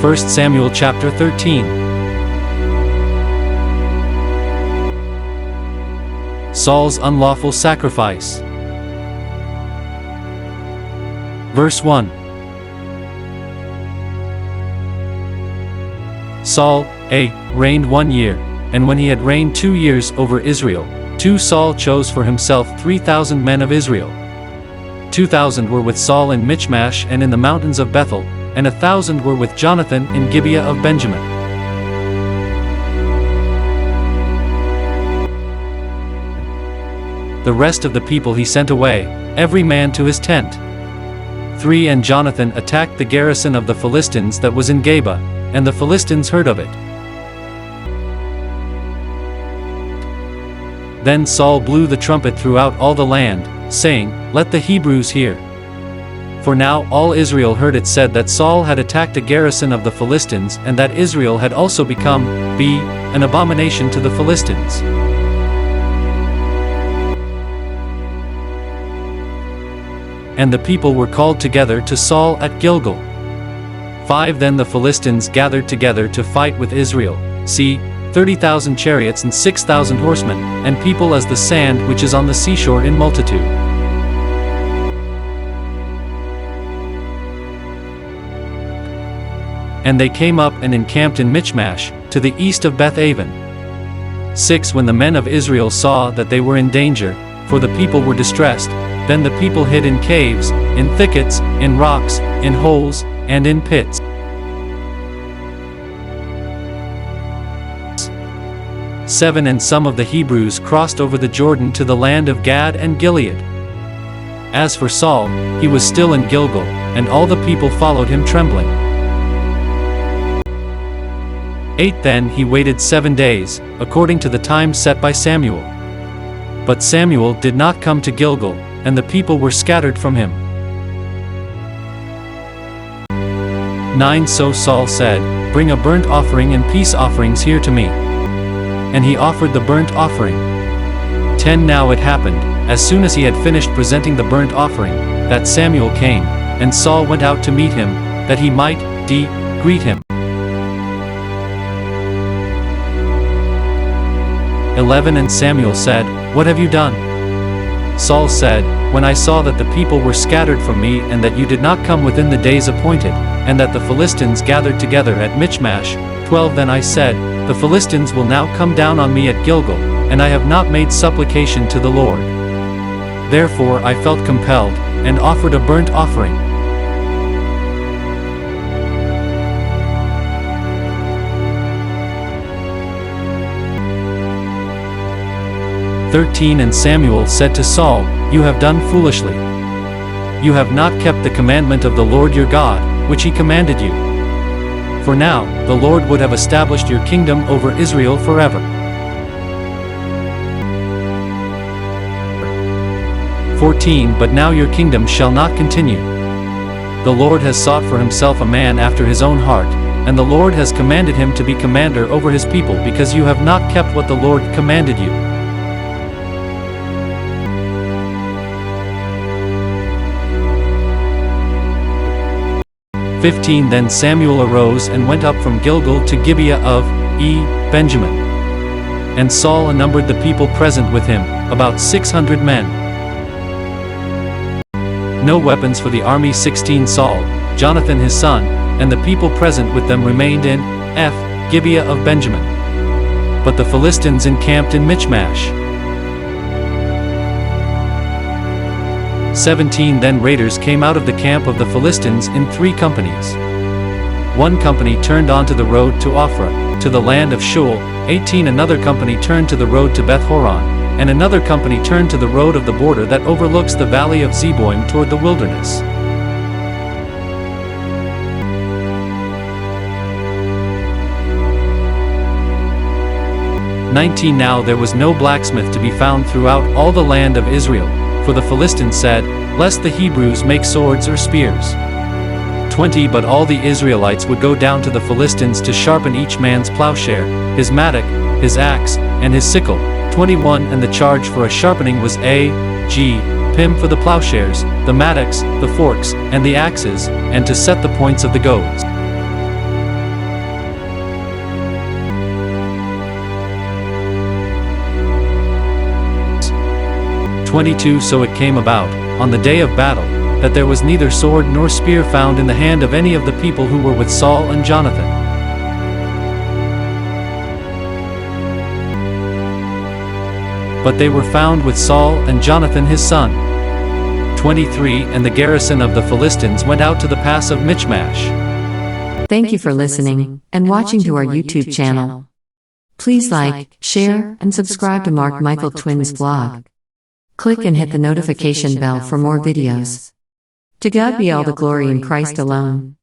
1 Samuel chapter 13. Saul's unlawful sacrifice. Verse 1. Saul, reigned 1 year, and when he had reigned 2 years over Israel, Saul chose for himself 3,000 men of Israel. 2,000 were with Saul in Michmash and in the mountains of Bethel, and 1,000 were with Jonathan in Gibeah of Benjamin. The rest of the people he sent away, every man to his tent. 3 And Jonathan attacked the garrison of the Philistines that was in Geba, and the Philistines heard of it. Then Saul blew the trumpet throughout all the land, saying, "Let the Hebrews hear." For now all Israel heard it said that Saul had attacked a garrison of the Philistines, and that Israel had also become, an abomination to the Philistines. And the people were called together to Saul at Gilgal. 5 Then the Philistines gathered together to fight with Israel, 30,000 chariots and 6,000 horsemen, and people as the sand which is on the seashore in multitude. And they came up and encamped in Michmash, to the east of Beth-aven. 6 When the men of Israel saw that they were in danger, for the people were distressed, then the people hid in caves, in thickets, in rocks, in holes, and in pits. 7 And some of the Hebrews crossed over the Jordan to the land of Gad and Gilead. As for Saul, he was still in Gilgal, and all the people followed him trembling. 8 Then he waited 7 days, according to the time set by Samuel. But Samuel did not come to Gilgal, and the people were scattered from him. 9 So Saul said, "Bring a burnt offering and peace offerings here to me." And he offered the burnt offering. 10 Now it happened, as soon as he had finished presenting the burnt offering, that Samuel came, and Saul went out to meet him, that he might greet him. 11 And Samuel said, "What have you done?" Saul said, "When I saw that the people were scattered from me, and that you did not come within the days appointed, and that the Philistines gathered together at Michmash, 12 Then I said, the Philistines will now come down on me at Gilgal, and I have not made supplication to the Lord. Therefore I felt compelled, and offered a burnt offering." And Samuel said to Saul, "You have done foolishly. You have not kept the commandment of the Lord your God, which he commanded you. For now, the Lord would have established your kingdom over Israel forever." 14 But now your kingdom shall not continue. The Lord has sought for himself a man after his own heart, and the Lord has commanded him to be commander over his people because you have not kept what the Lord commanded you. 15 Then Samuel arose and went up from Gilgal to Gibeah of Benjamin. And Saul numbered the people present with him, about 600 men. No weapons for the army. 16 Saul, Jonathan his son, and the people present with them remained in Gibeah of Benjamin. But the Philistines encamped in Michmash. 17 Then raiders came out of the camp of the Philistines in 3 companies. 1 company turned onto the road to Ophrah, to the land of Shul. 18 Another company turned to the road to Beth-horon, and another company turned to the road of the border that overlooks the valley of Zeboim toward the wilderness. 19 Now there was no blacksmith to be found throughout all the land of Israel, for the Philistines said, "Lest the Hebrews make swords or spears." 20 But all the Israelites would go down to the Philistines to sharpen each man's plowshare, his mattock, his axe, and his sickle. 21 And the charge for a sharpening was pim for the plowshares, the mattocks, the forks, and the axes, and to set the points of the goads. 22 So it came about, on the day of battle, that there was neither sword nor spear found in the hand of any of the people who were with Saul and Jonathan. But they were found with Saul and Jonathan his son. 23 And the garrison of the Philistines went out to the pass of Michmash. Thank you for listening and watching to our YouTube channel. Please like, share, and subscribe to Mark Michael Twins vlog. Click and hit the notification bell for more videos. To God be all the glory in Christ alone.